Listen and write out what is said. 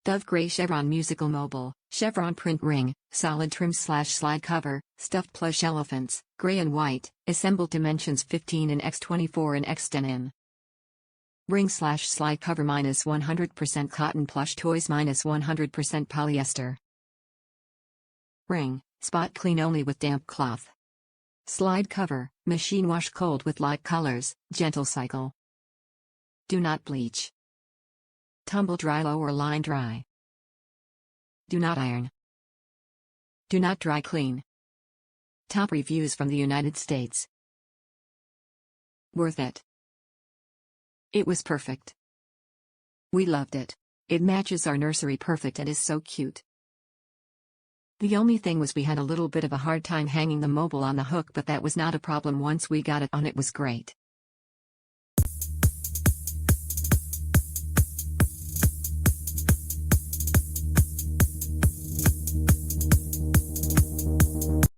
Stuffed gray Chevron musical mobile, Chevron print ring, solid trim/slide cover, stuffed plush elephants, gray and white, assembled dimensions 15 in x 24 in x 10 in. Ring/slide cover -100% cotton, Plush Toys -100% polyester. Ring, spot clean only with damp cloth. Slide cover, machine wash cold with light colors, gentle cycle. Do not bleach. Tumble dry low or line dry. Do not iron. Do not dry clean. Top reviews from the United States. Worth it. It was perfect. We loved it. It matches our nursery perfect and is so cute. The only thing was we had a little bit of a hard time hanging the mobile on the hook, but that was not a problem once we got it on. It was great.